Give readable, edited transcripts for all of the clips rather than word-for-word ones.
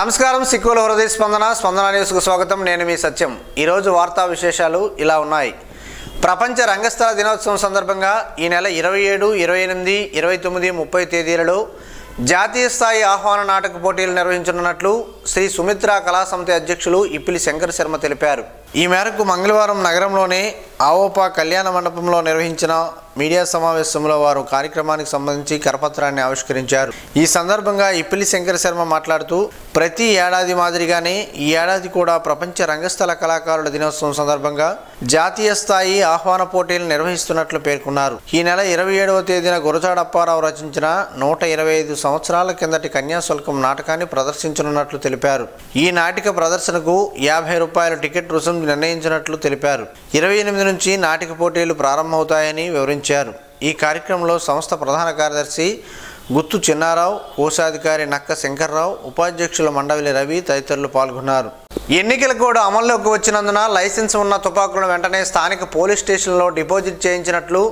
నమస్కారం సిక్కుల హృదయ స్పందన న్యూస్కు స్వాగతం. నేను మీ సత్యం. ఈరోజు వార్తా విశేషాలు ఇలా ఉన్నాయి. ప్రపంచ రంగస్థల దినోత్సవం సందర్భంగా ఈ నెల 27, 28, 29, 30 తేదీలలో జాతీయ స్థాయి ఆహ్వాన నాటక పోటీలు నిర్వహించనున్నట్లు శ్రీ సుమిత్ర కళా సమితి అధ్యక్షులు ఇప్పిలి శంకర్ శర్మ తెలిపారు. ఈ మేరకు మంగళవారం నగరంలోని ఆవోపా కళ్యాణ మండపంలో నిర్వహించిన మీడియా సమావేశంలో వారు కార్యక్రమానికి సంబంధించి కరపత్రాన్ని ఆవిష్కరించారు. ఈ సందర్భంగా ఇప్పిలి శంకర్ శర్మ మాట్లాడుతూ ప్రతి ఏడాది మాదిరిగానే ఈ ఏడాది కూడా ప్రపంచ రంగస్థల కళాకారుల దినోత్సవం సందర్భంగా జాతీయ స్థాయి ఆహ్వాన పోటీలు నిర్వహిస్తున్నట్లు పేర్కొన్నారు. ఈ నెల 27వ తేదీన గురజాడ అప్పారావు రచించిన 125 సంవత్సరాల కిందటి కన్యాశుల్కం నాటకాన్ని ప్రదర్శించనున్నట్లు తెలిపారు. ఈ నాటిక ప్రదర్శనకు 50 రూపాయల టికెట్ రుసుము నిర్ణయించినట్లు తెలిపారు. 28 నుంచి నాటిక పోటీలు ప్రారంభమవుతాయని వివరించారు. ఈ కార్యక్రమంలో సంస్థ ప్రధాన కార్యదర్శి గుత్తు చిన్నారావు, కోశాధికారి నక్క శంకర్రావు, ఉపాధ్యక్షుల మండవిలి రవి తదితరులు పాల్గొన్నారు. ఎన్నికల కోడ్ అమల్లోకి వచ్చినందున లైసెన్స్ ఉన్న తుపాకులను వెంటనే స్థానిక పోలీస్ స్టేషన్లో డిపాజిట్ చేయించినట్లు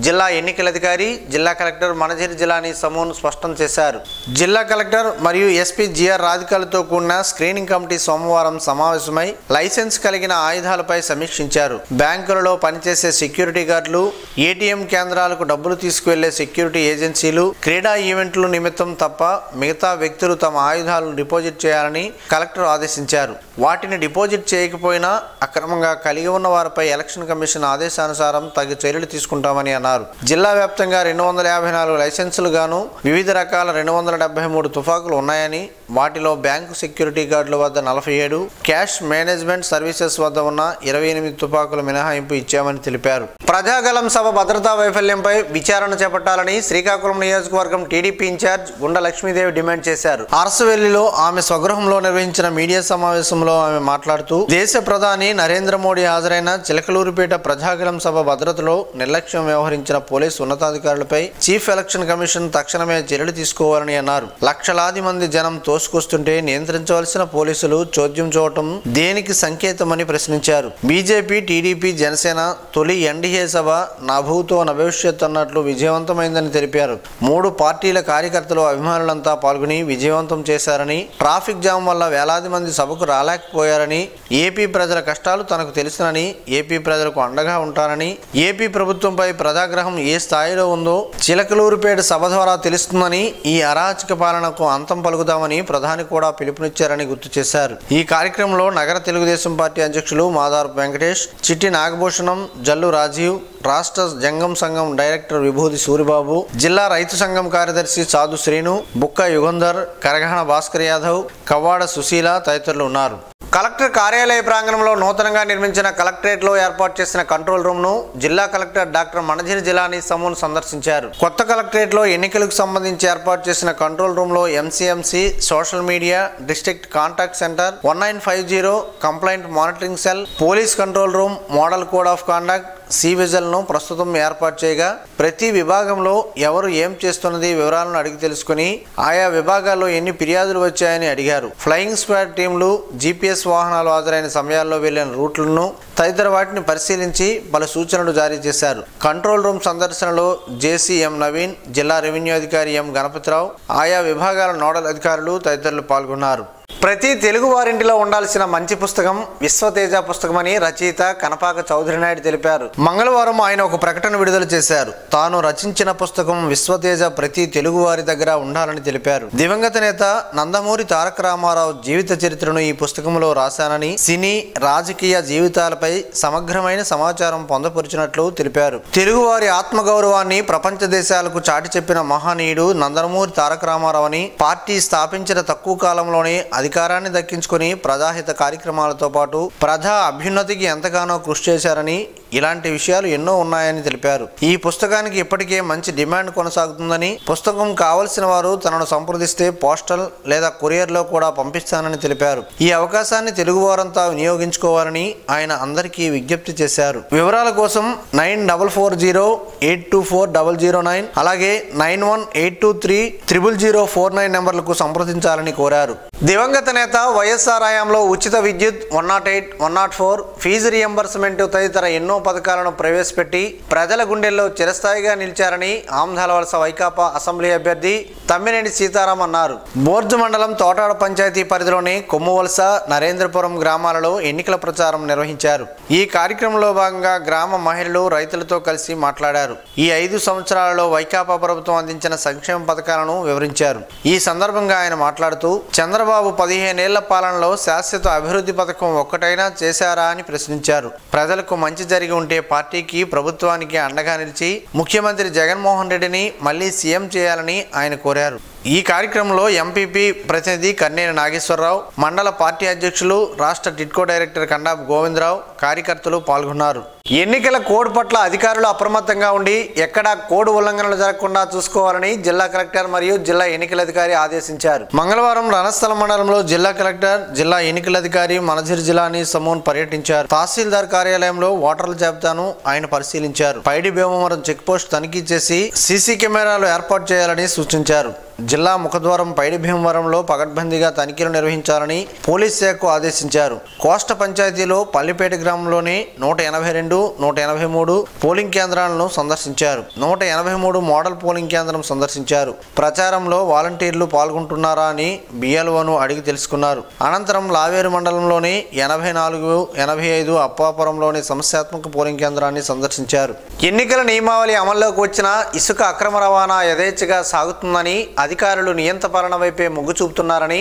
జిల్లా ఎన్నికల అధికారి, జిల్లా కలెక్టర్ మనజిరి జిలానీ సమూన్ స్పష్టం చేశారు. జిల్లా కలెక్టర్ మరియు ఎస్పీ జిఆర్ రాధికాలతో కూడిన స్క్రీనింగ్ కమిటీ సోమవారం సమావేశమై లైసెన్స్ కలిగిన ఆయుధాలపై సమీక్షించారు. బ్యాంకులలో పనిచేసే సెక్యూరిటీ గార్డులు, ఏటీఎం కేంద్రాలకు డబ్బులు తీసుకువెళ్లే సెక్యూరిటీ ఏజెన్సీలు, క్రీడా ఈవెంట్ల నిమిత్తం తప్ప మిగతా వ్యక్తులు తమ ఆయుధాలను డిపాజిట్ చేయాలని కలెక్టర్ ఆదేశించారు. వాటిని డిపాజిట్ చేయకపోయినా అక్రమంగా కలిగి ఉన్న వారిపై ఎలక్షన్ కమిషన్ ఆదేశానుసారం తగు చర్యలు తీసుకుంటామని అన్నారు. జిల్లా వ్యాప్తంగా 254 లైసెన్సులు గాను వివిధ రకాల 273 తుపాకులు ఉన్నాయని, వాటిలో బ్యాంకు సెక్యూరిటీ గార్డుల వద్ద 47, క్యాష్ మేనేజ్మెంట్ సర్వీసెస్ వద్ద ఉన్న 28 తుపాకులు మినహాయింపు ఇచ్చామని తెలిపారు. ప్రజాగలం సభ భద్రతా వైఫల్యంపై విచారణ చేపట్టాలని శ్రీకాకుళం నియోజకవర్గం టీడీపీ ఇన్ఛార్జ్ గుండ లక్ష్మీదేవి డిమాండ్ చేశారు. అరసవెల్లిలో ఆమె స్వగృహంలో నిర్వహించిన మీడియా సమావేశంలో ఆమె మాట్లాడుతూ దేశ ప్రధాని నరేంద్ర మోడీ హాజరైన చిలకలూరిపేట ప్రజాగలం సభ భద్రతలో నిర్లక్ష్యం వ్యవహరించిన పోలీసు ఉన్నతాధికారులపై చీఫ్ ఎలక్షన్ కమిషన్ తక్షణమే చర్యలు తీసుకోవాలని అన్నారు. లక్షలాది మంది జనం తోసుకొస్తుంటే నియంత్రించవలసిన పోలీసులు చోద్యం చూడటం దేనికి సంకేతమని ప్రశ్నించారు. బీజేపీ, టీడీపీ, జనసేన తొలి ఎన్డీఏ సభ నా భూతో నా భవిష్యత్ అన్నట్లు విజయవంతమైందని తెలిపారు. 3 పార్టీల కార్యకర్తలు, అభిమానులంతా పాల్గొని విజయవంతం చేశారని, ట్రాఫిక్ జామ్ వల్ల వేలాది మంది సభకు రాలేకపోయారని, ఏపీ ప్రజల కష్టాలు తనకు తెలుసునని, ఏపీ ప్రజలకు అండగా ఉంటారని, ఏపీ ప్రభుత్వంపై ప్రజాగ్రహం ఏ స్థాయిలో ఉందో చిలకలూరుపేట సభ ద్వారా తెలుస్తుందని, ఈ అరాచక పాలనకు అంతం పలుకుదామని ప్రధాని కూడా పిలుపునిచ్చారని గుర్తు చేశారు. ఈ కార్యక్రమంలో నగర తెలుగుదేశం పార్టీ అధ్యక్షులు మాదారపు వెంకటేష్, చిట్టి నాగభూషణం, జల్లు రాజీవ్, రాష్ట్ర జంగం సంఘం డైరెక్టర్ విభూది సూరిబాబు, జిల్లా రైతు సంఘం కార్యదర్శి సాధు శ్రీను, బుక్క యుగంధర్, కరగహణ భాస్కర్ యాదవ్, కవ్వాడ సుశీల తదితరులు ఉన్నారు. కలెక్టర్ కార్యాలయ ప్రాంగణంలో నూతనంగా నిర్మించిన కలెక్టరేట్లో ఏర్పాటు చేసిన కంట్రోల్ రూమ్ ను జిల్లా కలెక్టర్ డాక్టర్ మనజిరి జిలానీ సమూన్ సందర్శించారు. కొత్త కలెక్టరేట్లో ఎన్నికలకు సంబంధించి ఏర్పాటు చేసిన కంట్రోల్ రూమ్ లో MCMC, social media, district contact centre, 1950 complaint monitoring cell, police control room, model code of conduct, ను ప్రస్తుతం ఏర్పాటు చేయగా ప్రతి విభాగంలో ఎవరు ఏం చేస్తున్నది వివరాలను అడిగి తెలుసుకుని ఆయా విభాగాల్లో ఎన్ని ఫిర్యాదులు వచ్చాయని అడిగారు. ఫ్లయింగ్ స్క్వాడ్ టీంలు జీపీఎస్ వాహనాలు హాజరైన సమయాల్లో వెళ్లిన రూట్లను తదితర వాటిని పరిశీలించి పలు సూచనలు జారీ చేశారు. కంట్రోల్ రూమ్ సందర్శనలో జేసీ ఎం నవీన్, జిల్లా రెవెన్యూ అధికారి ఎం గణపతిరావు, ఆయా విభాగాల నోడల్ అధికారులు తదితరులు పాల్గొన్నారు. ప్రతి తెలుగు వారింటిలో ఉండాల్సిన మంచి పుస్తకం విశ్వతేజ పుస్తకమని రచయిత కనపాక చౌదరి నాయుడు తెలిపారు. మంగళవారం ఆయన ఒక ప్రకటన విడుదల చేశారు. తాను రచించిన పుస్తకం విశ్వతేజ ప్రతి తెలుగు వారి దగ్గర ఉండాలని తెలిపారు. దివంగత నేత నందమూరి తారక రామారావు జీవిత చరిత్రను ఈ పుస్తకంలో రాశానని, సినీ రాజకీయ జీవితాలపై సమగ్రమైన సమాచారం పొందపరిచినట్లు తెలిపారు. తెలుగువారి ఆత్మగౌరవాన్ని ప్రపంచ దేశాలకు చాటి చెప్పిన మహనీయుడు నందమూరి తారక రామారావు అని, పార్టీ స్థాపించిన తక్కువ కాలంలోనే అధికారాన్ని దక్కించుకుని ప్రజాహిత కార్యక్రమాలతో పాటు ప్రజా అభ్యున్నతికి ఎంతగానో కృషి చేశారని, ఇలాంటి విషయాలు ఎన్నో ఉన్నాయని తెలిపారు. ఈ పుస్తకానికి ఇప్పటికే మంచి డిమాండ్ కొనసాగుతుందని, పుస్తకం కావలసిన వారు తనను సంప్రదిస్తే పోస్టల్ లేదా కొరియర్లో కూడా పంపిస్తానని తెలిపారు. ఈ అవకాశాన్ని తెలుగువారంతా వినియోగించుకోవాలని ఆయన అందరికీ విజ్ఞప్తి చేశారు. వివరాల కోసం 9440824009 అలాగే 9182300049 నెంబర్లకు సంప్రదించాలని కోరారు. దివంగత నేత వైఎస్ఆర్ హయాంలో ఉచిత విద్యుత్ 108, 104 ఫీజు రియంబర్స్మెంట్ తదితర ఎన్నో పథకాలను ప్రవేశపెట్టి ప్రజల గుండెల్లో చిరస్థాయిగా నిలిచారని ఆమ్దాలవలస వైకాపా అసెంబ్లీ అభ్యర్థి తమ్మినేని సీతారాం అన్నారు. బోర్జు మండలం తోటాడ పంచాయతీ పరిధిలోని కొమ్మువలస, నరేంద్రపురం గ్రామాలలో ఎన్నికల ప్రచారం నిర్వహించారు. ఈ కార్యక్రమంలో భాగంగా గ్రామ మహిళలు, రైతులతో కలిసి మాట్లాడారు. ఈ 5 సంవత్సరాలలో వైకాపా ప్రభుత్వం అందించిన సంక్షేమ పథకాలను వివరించారు. ఈ సందర్భంగా ఆయన మాట్లాడుతూ చంద్రబాబు 15 ఏళ్ల పాలనలో శాశ్వత అభివృద్ధి పథకం ఒక్కటైనా చేశారా అని ప్రశ్నించారు. ప్రజలకు మంచి జరిగి ఉంటే పార్టీకి, ప్రభుత్వానికి అండగా నిలిచి ముఖ్యమంత్రి జగన్మోహన్ రెడ్డిని మళ్లీ సీఎం చేయాలని ఆయన కోరారు. ఈ కార్యక్రమంలో ఎంపీపీ ప్రతినిధి కన్నేని నాగేశ్వరరావు, మండల పార్టీ అధ్యక్షులు, రాష్ట్ర టిడ్కో డైరెక్టర్ కండాపు గోవిందరావు, కార్యకర్తలు పాల్గొన్నారు. ఎన్నికల కోడ్ పట్ల అధికారులు అప్రమత్తంగా ఉండి ఎక్కడా కోడ్ ఉల్లంఘనలు జరగకుండా చూసుకోవాలని జిల్లా కలెక్టర్ మరియు జిల్లా ఎన్నికల అధికారి ఆదేశించారు. మంగళవారం రణస్థలం మండలంలో జిల్లా కలెక్టర్, జిల్లా ఎన్నికల అధికారి మనజిర్ జిలానీ సమూన్ పర్యటించారు. తహసీల్దార్ కార్యాలయంలో ఓటర్ల జాబితాను ఆయన పరిశీలించారు. పైడి భీమవరం చెక్పోస్ట్ తనిఖీ చేసి సీసీ కెమెరాలు ఏర్పాటు చేయాలని సూచించారు. జిల్లా ముఖద్వారం పైడి భీమవరంలో పకడ్బందీగా తనిఖీలు నిర్వహించాలని పోలీస్ శాఖకు ఆదేశించారు. కోస్ట పంచాయతీలో పల్లిపేట గ్రామంలోని 182, 183 పోలింగ్ కేంద్రాలను సందర్శించారు. 183 మోడల్ పోలింగ్ కేంద్రం సందర్శించారు. ప్రచారంలో వాలంటీర్లు పాల్గొంటున్నారా అని బిఎల్ఓను అడిగి తెలుసుకున్నారు. అనంతరం లావేరు మండలంలోని 84, 85 అప్పాపురంలోని సమస్యాత్మక పోలింగ్ కేంద్రాన్ని సందర్శించారు. ఎన్నికల నియమావళి అమల్లోకి వచ్చిన ఇసుక అక్రమ రవాణా యథేచ్ఛగా సాగుతుందని, అధికారులు నియంత్రణ వైపే మొగ్గు చూపుతున్నారని,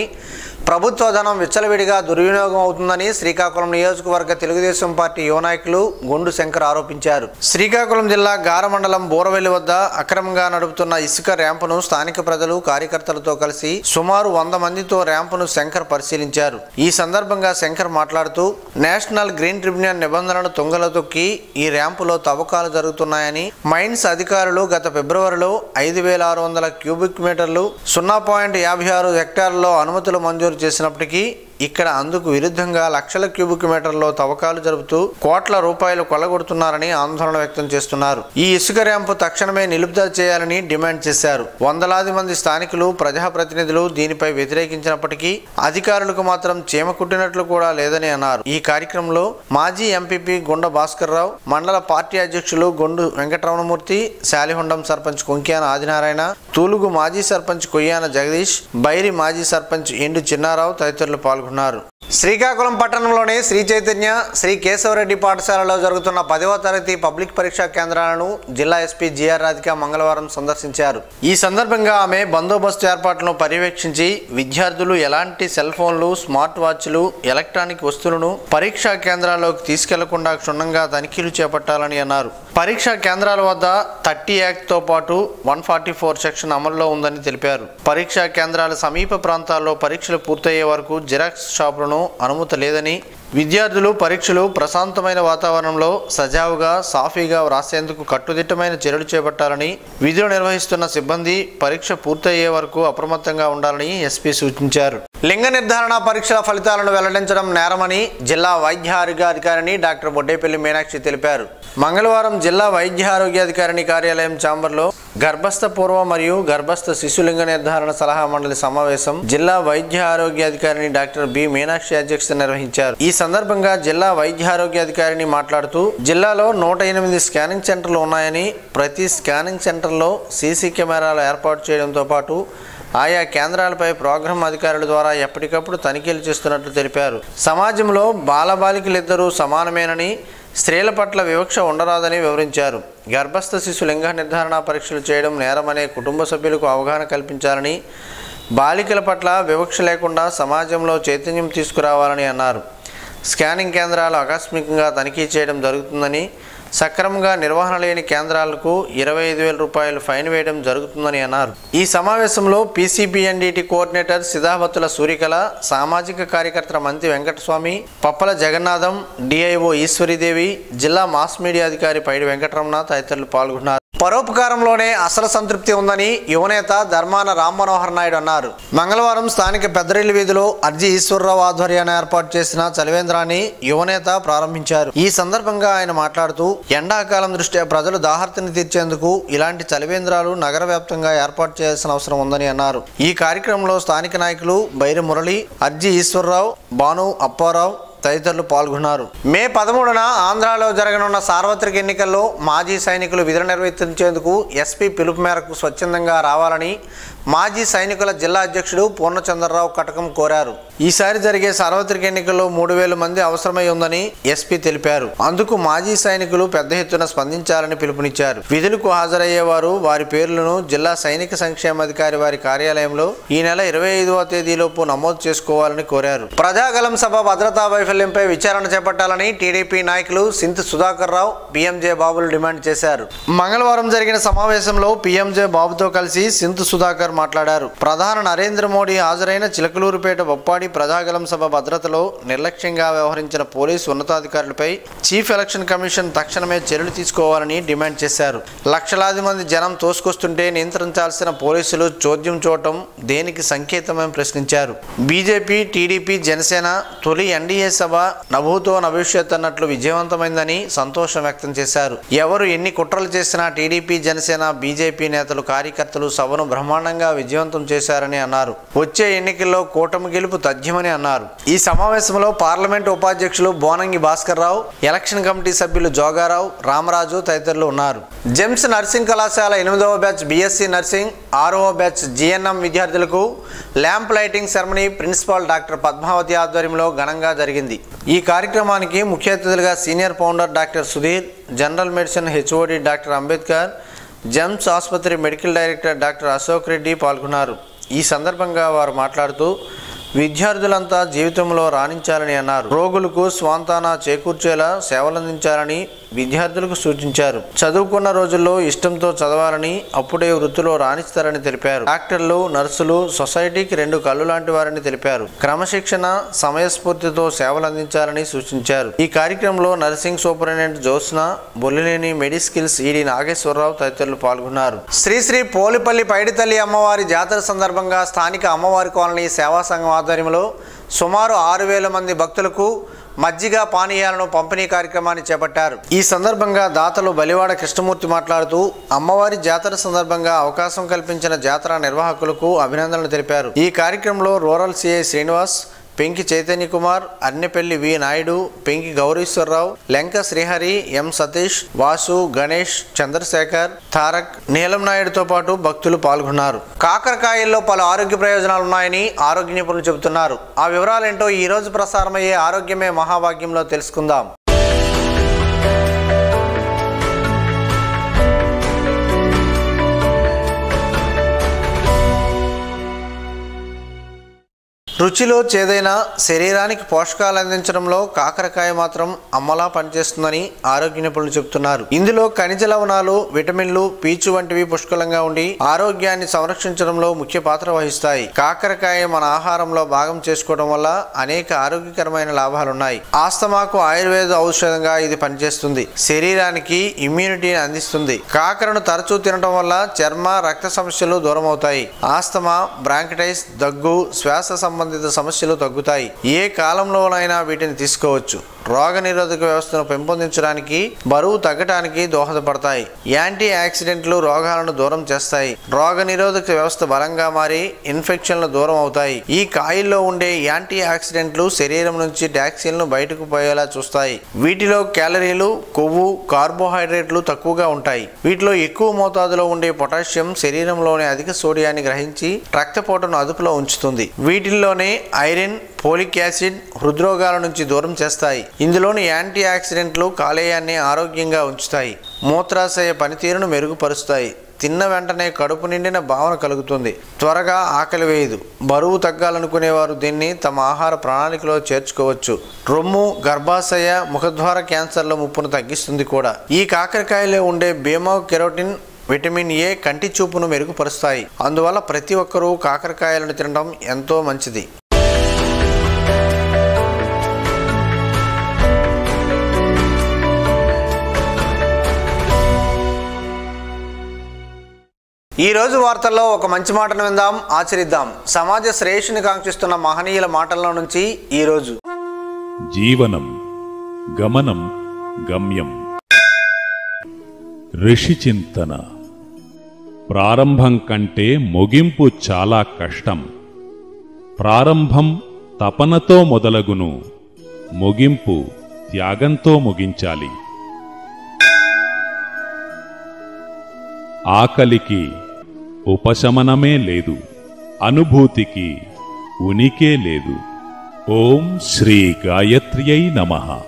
ప్రభుత్వ ధనం విచ్చలవిడిగా దుర్వినియోగం అవుతుందని శ్రీకాకుళం నియోజకవర్గ తెలుగుదేశం పార్టీ యువ నాయకులు గొండు శంకర్ ఆరోపించారు. శ్రీకాకుళం జిల్లా గార మండలం బోరవెల్లి వద్ద అక్రమంగా నడుపుతున్న ఇసుక ర్యాంపును స్థానిక ప్రజలు, కార్యకర్తలతో కలిసి సుమారు 100 మందితో ర్యాంపును శంకర్ పరిశీలించారు. ఈ సందర్భంగా శంకర్ మాట్లాడుతూ నేషనల్ గ్రీన్ ట్రిబ్యునల్ నిబంధనలను తుంగలో తొక్కి ఈ ర్యాంపులో తవ్వకాలు జరుగుతున్నాయని, మైన్స్ అధికారులు గత ఫిబ్రవరిలో 5,600 క్యూబిక్ మీటర్లు 0.56 హెక్టార్లలో అనుమతులు మంజూరు చేసినప్పటికీ ఇక్కడ అందుకు విరుద్ధంగా లక్షల క్యూబిక్ మీటర్లలో తవ్వకాలు జరుపుతూ కోట్ల రూపాయలు కొల్లగొడుతున్నారని ఆందోళన వ్యక్తం చేస్తున్నారు. ఈ ఇసుక ర్యాంపు తక్షణమే నిలుపుదల చేయాలని డిమాండ్ చేశారు. వందలాది మంది స్థానికులు, ప్రజాప్రతినిధులు దీనిపై వ్యతిరేకించినప్పటికీ అధికారులకు మాత్రం చీమ కుట్టినట్లు కూడా లేదని అన్నారు. ఈ కార్యక్రమంలో మాజీ ఎంపీపీ గుండ భాస్కర్ రావు, మండల పార్టీ అధ్యక్షులు గొండు వెంకటరమణమూర్తి, శాలిహొండం సర్పంచ్ కొంక్యాన ఆదినారాయణ, తూలుగు మాజీ సర్పంచ్ కొయ్యాన జగదీష్, బైరి మాజీ సర్పంచ్ ఎండు చిన్నారావు తదితరులు పాల్గొన్నారు. శ్రీకాకుళం పట్టణంలోని శ్రీ చైతన్య, శ్రీ కేశవరెడ్డి పాఠశాలలో జరుగుతున్న 10వ తరగతి పబ్లిక్ పరీక్షా కేంద్రాలను జిల్లా ఎస్పీ జిఆర్ రాధిక మంగళవారం సందర్శించారు. ఈ సందర్భంగా ఆమె బందోబస్తు ఏర్పాట్లను పర్యవేక్షించి విద్యార్థులు ఎలాంటి సెల్ ఫోన్లు, స్మార్ట్ వాచ్లు, ఎలక్ట్రానిక్ వస్తువులను పరీక్షా కేంద్రాల్లోకి తీసుకెళ్లకుండా క్షుణ్ణంగా తనిఖీలు చేపట్టాలని అన్నారు. పరీక్షా కేంద్రాల వద్ద 30 యాక్ట్తో పాటు 144 సెక్షన్ అమల్లో ఉందని తెలిపారు. పరీక్షా కేంద్రాల సమీప ప్రాంతాల్లో పరీక్షలు పూర్తయ్యే వరకు జిరాక్స్ షాపులను అనుమతి లేదని, విద్యార్థులు పరీక్షలు ప్రశాంతమైన వాతావరణంలో సజావుగా, సాఫీగా వ్రాసేందుకు కట్టుదిట్టమైన చర్యలు చేపట్టాలని, విధులు నిర్వహిస్తున్న సిబ్బంది పరీక్ష పూర్తయ్యే వరకు అప్రమత్తంగా ఉండాలని ఎస్పీ సూచించారు. లింగ నిర్ధారణ పరీక్షల ఫలితాలను వెల్లడించడం నేరమని జిల్లా వైద్య ఆరోగ్యాధికారిని డాక్టర్ బొడ్డేపల్లి మీనాక్షి తెలిపారు. మంగళవారం జిల్లా వైద్య ఆరోగ్యాధికారిని కార్యాలయం ఛాంబర్లో గర్భస్థ పూర్వ మరియు గర్భస్థ శిశు లింగ నిర్ధారణ సలహా మండలి సమావేశం జిల్లా వైద్య ఆరోగ్యాధికారిని డాక్టర్ బి మీనాక్షి అధ్యక్షత నిర్వహించారు. ఈ సందర్భంగా జిల్లా వైద్య ఆరోగ్యాధికారిని మాట్లాడుతూ జిల్లాలో 108 స్కానింగ్ సెంటర్లు ఉన్నాయని, ప్రతి స్కానింగ్ సెంటర్లో సీసీ కెమెరాలు ఏర్పాటు చేయడంతో పాటు ఆయా కేంద్రాలపై ప్రోగ్రాం అధికారుల ద్వారా ఎప్పటికప్పుడు తనిఖీలు చేస్తున్నట్లు తెలిపారు. సమాజంలో బాలబాలికలిద్దరూ సమానమేనని, స్త్రీల పట్ల వివక్ష ఉండరాదని వివరించారు. గర్భస్థ శిశు లింగ నిర్ధారణ పరీక్షలు చేయడం నేరమనే కుటుంబ సభ్యులకు అవగాహన కల్పించాలని, బాలికల పట్ల వివక్ష లేకుండా సమాజంలో చైతన్యం తీసుకురావాలని అన్నారు. స్కానింగ్ కేంద్రాలు ఆకస్మికంగా తనిఖీ చేయడం జరుగుతుందని, సక్రమంగా నిర్వహణ లేని కేంద్రాలకు 25,000 రూపాయలు ఫైన్ వేయడం జరుగుతుందని అన్నారు. ఈ సమావేశంలో పీసీబీఎన్డీటీ కోఆర్డినేటర్ సిదావతుల సూర్యకళ, సామాజిక కార్యకర్త మంతి వెంకటస్వామి, పప్పల జగన్నాథం, డిఐఓ ఈశ్వరీదేవి, జిల్లా మాస్ మీడియా అధికారి పైడి వెంకటరమణ తదితరులు పాల్గొన్నారు. పరోపకారంలోనే అసలు సంతృప్తి ఉందని యువనేత ధర్మాన రామ్మనోహర్ నాయుడు అన్నారు. మంగళవారం స్థానిక పెద్దరెల్లి వీధిలో అర్జీ ఈశ్వరరావు ఆధ్వర్యాన్ని ఏర్పాటు చేసిన చలివేంద్రాన్ని యువనేత ప్రారంభించారు. ఈ సందర్భంగా ఆయన మాట్లాడుతూ ఎండాకాలం దృష్ట్యా ప్రజలు దాహార్తిని తీర్చేందుకు ఇలాంటి చలివేంద్రాలు నగర వ్యాప్తంగా ఏర్పాటు చేయాల్సిన అవసరం ఉందని అన్నారు. ఈ కార్యక్రమంలో స్థానిక నాయకులు బైరి మురళి, అర్జీ ఈశ్వరరావు, భాను అప్పారావు తదితరులు పాల్గొన్నారు. మే 13న ఆంధ్రాలో జరగనున్న సార్వత్రిక ఎన్నికల్లో మాజీ సైనికులు విధులు నిర్వర్తించేందుకు ఎస్పీ పిలుపు మేరకు స్వచ్ఛందంగా రావాలని మాజీ సైనికుల జిల్లా అధ్యక్షుడు పూర్ణచంద్రరావు కటకం కోరారు. ఈసారి జరిగే సార్వత్రిక ఎన్నికల్లో 3000 మంది అవసరమై ఉందని ఎస్పీ తెలిపారు. అందుకు మాజీ సైనికులు పెద్ద ఎత్తున స్పందించాలని పిలుపునిచ్చారు. విధులకు హాజరయ్యేవారు వారి పేర్లను జిల్లా సైనిక సంక్షేమాధికారి వారి కార్యాలయంలో ఈ నెల 25వ తేదీలోపు నమోదు చేసుకోవాలని కోరారు. ప్రజాగలం సభ భద్రతా వైఫల్యంపై విచారణ చేపట్టాలని టీడీపీ నాయకులు సింత్ సుధాకర్ రావు, పిఎంజే బాబులు డిమాండ్ చేశారు. మంగళవారం జరిగిన సమావేశంలో పిఎంజే బాబుతో కలిసి సింత్ సుధాకర్ మాట్లాడారు. ప్రధాని నరేంద్ర మోడీ హాజరైన చిలకలూరుపేట బొప్పాడి ప్రజాగలం సభ భద్రతలో నిర్లక్ష్యంగా వ్యవహరించిన పోలీసు ఉన్నతాధికారులపై చీఫ్ ఎలక్షన్ కమిషన్ తక్షణమే చర్యలు తీసుకోవాలని డిమాండ్ చేశారు. లక్షలాది మంది జనం తోసుకొస్తుంటే నియంత్రించాల్సిన పోలీసులు చోద్యం చూడటం దేనికి సంకేతమని ప్రశ్నించారు. బీజేపీ, టీడీపీ, జనసేన తొలి ఎన్డీఏ సభ నభూతో నభవిష్యత్ అన్నట్లు విజయవంతమైందని సంతోషం వ్యక్తం చేశారు. ఎవరు ఎన్ని కుట్రలు చేసినా టీడీపీ, జనసేన, బీజేపీ నేతలు, కార్యకర్తలు సభను బ్రహ్మాండంగా విజయవంతం చేశారని అన్నారు. వచ్చే ఎన్నికల్లో కూటమి గెలుపు తథ్యమని అన్నారు. ఈ సమావేశంలో పార్లమెంటు ఉపాధ్యక్షులు బోనంగి భాస్కర్ రావు, ఎలక్షన్ కమిటీ సభ్యులు జోగారావు, రామరాజు తదితరులు ఉన్నారు. జెమ్స్ నర్సింగ్ కళాశాల 8వ బ్యాచ్ బీఎస్సీ నర్సింగ్, 6వ బ్యాచ్ జీఎన్ఎం విద్యార్థులకు lamp lighting ceremony principal doctor Padmavathi ఆధ్వర్యంలో ఘనంగా జరిగింది. ఈ కార్యక్రమానికి ముఖ్య అతిథులుగా senior founder doctor Sudheer, general medicine HOD doctor Ambedkar, GEMS ఆసుపత్రి medical director doctor Ashok Reddy పాల్గొన్నారు. ఈ సందర్భంగా వారు మాట్లాడుతూ విద్యార్థులంతా జీవితంలో రాణించాలని అన్నారు. రోగులకు స్వాంతాన చేకూర్చేలా సేవలందించాలని విద్యార్థులకు సూచించారు. చదువుకున్న రోజుల్లో ఇష్టంతో చదవాలని, అప్పుడే వృత్తిలో రాణిస్తారని తెలిపారు. డాక్టర్లు, నర్సులు సొసైటీకి 2 కళ్ళు లాంటి వారని తెలిపారు. క్రమశిక్షణ, సమయస్ఫూర్తితో సేవలందించాలని సూచించారు. ఈ కార్యక్రమంలో nursing superintendent Jyotsna, Bollineni Mediskills ED Nageswararao తదితరులు పాల్గొన్నారు. శ్రీ పోలిపల్లి పైడితల్లి అమ్మవారి జాతర సందర్భంగా స్థానిక అమ్మవారి కాలనీ సేవా సంఘం ఆధ్వర్యంలో సుమారు 6000 మంది భక్తులకు మజ్జిగ పానీయాలను పంపిణీ కార్యక్రమాన్ని చేపట్టారు. ఈ సందర్భంగా దాతలు బలివాడ కృష్ణమూర్తి మాట్లాడుతూ అమ్మవారి జాతర సందర్భంగా అవకాశం కల్పించిన జాతర నిర్వాహకులకు అభినందనలు తెలిపారు. ఈ కార్యక్రమంలో రూరల్ సిఐ శ్రీనివాస్, పెంకి చైతన్య కుమార్, అన్నెపల్లి వి నాయుడు, పెంకి గౌరీశ్వరరావు, లెంక శ్రీహరి, ఎం సతీష్, వాసు, గణేష్, చంద్రశేఖర్, తారక్, నీలం నాయుడుతో పాటు భక్తులు పాల్గొన్నారు. కాకరకాయల్లో పలు ఆరోగ్య ప్రయోజనాలు ఉన్నాయని ఆరోగ్య నిపుణులు చెబుతున్నారు. ఆ వివరాలేంటో ఈ రోజు ప్రసారమయ్యే ఆరోగ్యమే మహాభాగ్యంలో తెలుసుకుందాం. రుచిలో చేదైన శరీరానికి పోషకాలు అందించడంలో కాకరకాయ మాత్రం అమ్మలా పనిచేస్తుందని ఆరోగ్య నిపుణులు చెబుతున్నారు. ఇందులో ఖనిజ లవణాలు, విటమిన్లు, పీచు వంటివి పుష్కలంగా ఉండి ఆరోగ్యాన్ని సంరక్షించడంలో ముఖ్య పాత్ర వహిస్తాయి. కాకరకాయ మన ఆహారంలో భాగం చేసుకోవడం వల్ల అనేక ఆరోగ్యకరమైన లాభాలున్నాయి. ఆస్తమాకు ఆయుర్వేద ఔషధంగా ఇది పనిచేస్తుంది. శరీరానికి ఇమ్యూనిటీని అందిస్తుంది. కాకరను తరచూ తినడం వల్ల చర్మ, రక్త సమస్యలు దూరం అవుతాయి. ఆస్తమా, బ్రాంకటైటిస్, దగ్గు, శ్వాస సంబంధిత సమస్యలు తగ్గుతాయి. ఏ కాలంలోనైనా వీటిని తీసుకోవచ్చు. రోగనిరోధక వ్యవస్థను పెంపొందించడానికి, బరువు తగ్గడానికి దోహదపడతాయి. యాంటీ ఆక్సిడెంట్లు రోగాలను దూరం చేస్తాయి. రోగనిరోధక వ్యవస్థ బలంగా మారి ఇన్ఫెక్షన్లు దూరం అవుతాయి. ఈ కాయల్లో ఉండే యాంటీ ఆక్సిడెంట్లు శరీరం నుంచి టాక్సిన్లను బయటకు పోయేలా చూస్తాయి. వీటిలో క్యాలరీలు, కొవ్వు, కార్బోహైడ్రేట్లు తక్కువగా ఉంటాయి. వీటిలో ఎక్కువ మోతాదులో ఉండే పొటాషియం శరీరంలోని అధిక సోడియాన్ని గ్రహించి రక్తపోటును అదుపులో ఉంచుతుంది. వీటిల్లోనే ఐరన్, ఫోలిక్ యాసిడ్ హృద్రోగాల నుంచి దూరం చేస్తాయి. ఇందులోని యాంటీ ఆక్సిడెంట్లు కాలేయాన్ని ఆరోగ్యంగా ఉంచుతాయి. మూత్రాశయ పనితీరును మెరుగుపరుస్తాయి. తిన్న వెంటనే కడుపు నిండిన భావన కలుగుతుంది. త్వరగా ఆకలి వేయదు. బరువు తగ్గాలనుకునేవారు దీన్ని తమ ఆహార ప్రణాళికలో చేర్చుకోవచ్చు. రొమ్ము, గర్భాశయ, ముఖద్వార క్యాన్సర్ల ముప్పును తగ్గిస్తుంది కూడా. ఈ కాకరకాయలో ఉండే బీమా కెరోటిన్, విటమిన్ ఏ కంటి చూపును మెరుగుపరుస్తాయి. అందువల్ల ప్రతి ఒక్కరూ కాకరకాయలను తినడం ఎంతో మంచిది. ఈరోజు వార్తల్లో ఒక మంచి మాటను విందాం, ఆచరిద్దాం. సమాజ శ్రేయస్సుని కాంక్షిస్తున్న మహనీయుల మాటల్లో నుంచి ఈరోజు. జీవనం గమనం గమ్యం. ఋషి చింతన. ప్రారంభం కంటే ముగింపు చాలా కష్టం. ప్రారంభం తపనతో మొదలగును, ముగింపు త్యాగంతో ముగించాలి. ఆకలికి ఉపశమనమే లేదు, అనుభూతికి ఉనికే లేదు. ఓం శ్రీ గాయత్ర్యై నమః.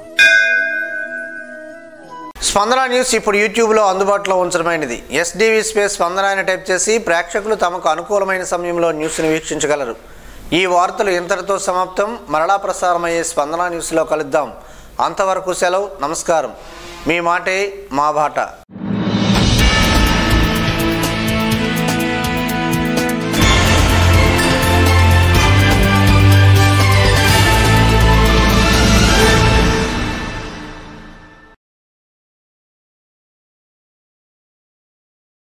స్పందన న్యూస్ ఇప్పుడు యూట్యూబ్లో అందుబాటులో ఉంచడమైనది. ఎస్డివి స్పేస్ స్పందన అని టైప్ చేసి ప్రేక్షకులు తమకు అనుకూలమైన సమయంలో న్యూస్ని వీక్షించగలరు. ఈ వార్తలు ఇంతటితో సమాప్తం. మరలా ప్రసారమయ్యే స్పందన న్యూస్లో కలుద్దాం. అంతవరకు సెలవు. నమస్కారం. మీ మాటే మా బాట.